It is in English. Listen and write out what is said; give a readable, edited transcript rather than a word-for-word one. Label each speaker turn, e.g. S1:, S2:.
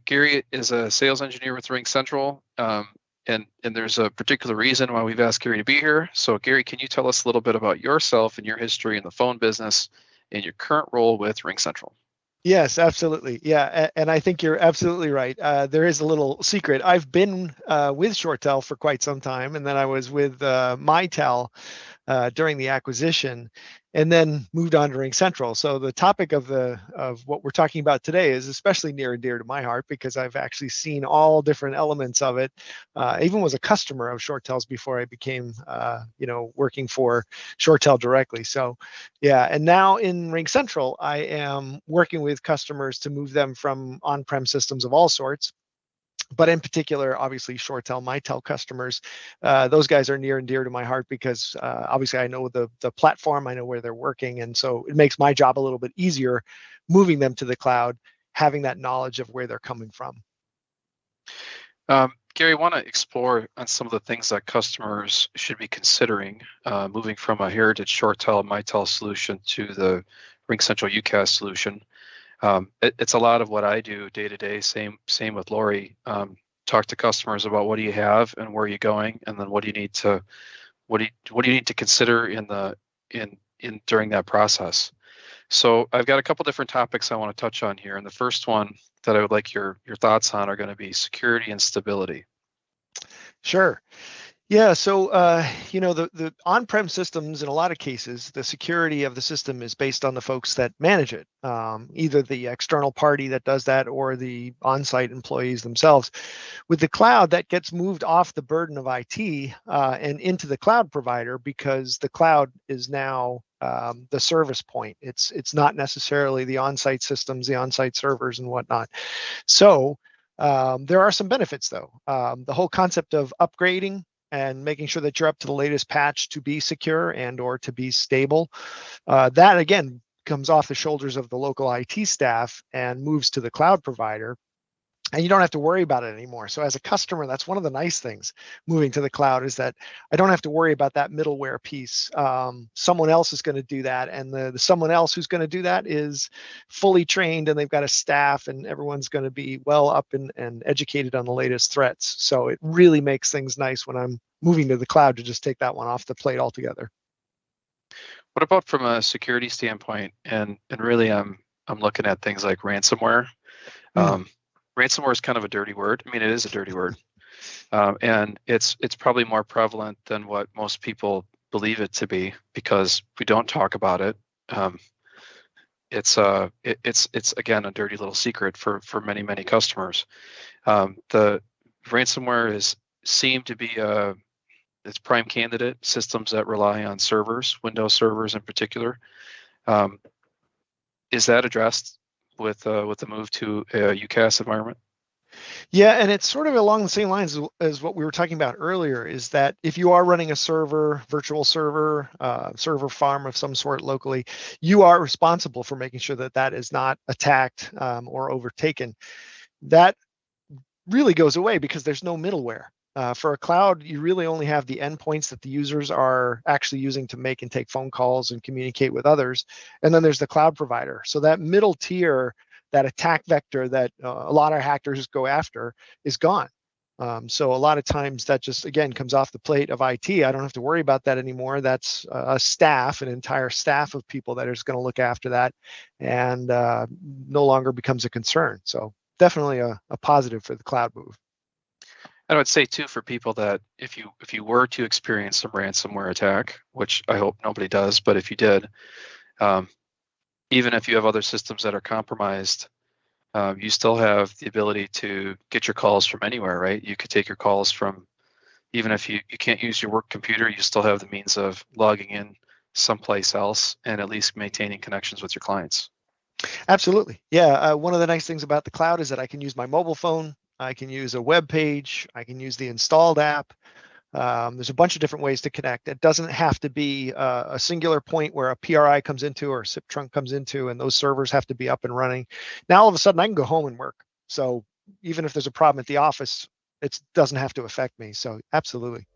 S1: Garry is a sales engineer with RingCentral, and there's a particular reason why we've asked Garry to be here. So Garry, can you tell us a little bit about yourself and your history in the phone business and your current role with RingCentral?
S2: Yes, absolutely. Yeah, and I think you're absolutely right. There is a little secret. I've been with Shoretel for quite some time, and then I was with Mitel during the acquisition, and then moved on to RingCentral. So the topic of what we're talking about today is especially near and dear to my heart because I've actually seen all different elements of it. Even was a customer of Shoretel's before I became, working for Shoretel directly. So, yeah, and now in RingCentral, I am working with customers to move them from on-prem systems of all sorts, but in particular, obviously, Shoretel, Mitel customers, those guys are near and dear to my heart because obviously I know the platform, I know where they're working, and so it makes my job a little bit easier moving them to the cloud, having that knowledge of where they're coming from.
S1: Garry, I want to explore on some of the things that customers should be considering moving from a heritage Shoretel, Mitel solution to the RingCentral UCaaS solution. It's a lot of what I do day to day. Same with Lori. Talk to customers about what do you have and where are you going, and then what do you need to consider during that process. So I've got a couple different topics I want to touch on here, and the first one that I would like your thoughts on are going to be security and stability.
S2: Sure. Yeah, so the on-prem systems, in a lot of cases, the security of the system is based on the folks that manage it, either the external party that does that or the on-site employees themselves. With the cloud, that gets moved off the burden of IT and into the cloud provider because the cloud is now the service point. It's not necessarily the on-site systems, the on-site servers and whatnot. So there are some benefits, though. The whole concept of upgrading and making sure that you're up to the latest patch to be secure and or to be stable. That, again, comes off the shoulders of the local IT staff and moves to the cloud provider. And you don't have to worry about it anymore. So as a customer, that's one of the nice things moving to the cloud is that I don't have to worry about that middleware piece. Someone else is going to do that. And the someone else who's going to do that is fully trained and they've got a staff and everyone's going to be well up and educated on the latest threats. So it really makes things nice when I'm moving to the cloud to just take that one off the plate altogether.
S1: What about from a security standpoint? And really, I'm looking at things like ransomware. Ransomware is kind of a dirty word. I mean, it is a dirty word, and it's probably more prevalent than what most people believe it to be because we don't talk about it. It's again a dirty little secret for many customers. The ransomware seemed to be its prime candidate systems that rely on servers, Windows servers in particular. Is that addressed with the move to a UCaaS environment?
S2: Yeah, and it's sort of along the same lines as what we were talking about earlier, is that if you are running a server, virtual server, server farm of some sort locally, you are responsible for making sure that that is not attacked or overtaken. That really goes away because there's no middleware. For a cloud, you really only have the endpoints that the users are actually using to make and take phone calls and communicate with others. And then there's the cloud provider. So that middle tier, that attack vector that a lot of hackers go after is gone. So a lot of times that just, again, comes off the plate of IT. I don't have to worry about that anymore. That's a staff, an entire staff of people that is going to look after that and no longer becomes a concern. So definitely a positive for the cloud move.
S1: I would say too for people that if you were to experience some ransomware attack, which I hope nobody does, but if you did, even if you have other systems that are compromised, you still have the ability to get your calls from anywhere, right? You could take your calls from, even if you can't use your work computer, you still have the means of logging in someplace else and at least maintaining connections with your clients.
S2: Absolutely. Yeah. One of the nice things about the cloud is that I can use my mobile phone. I can use a web page. I can use the installed app. There's a bunch of different ways to connect. It doesn't have to be a singular point where a PRI comes into or a SIP trunk comes into, and those servers have to be up and running. Now, all of a sudden, I can go home and work. So even if there's a problem at the office, it doesn't have to affect me. So absolutely.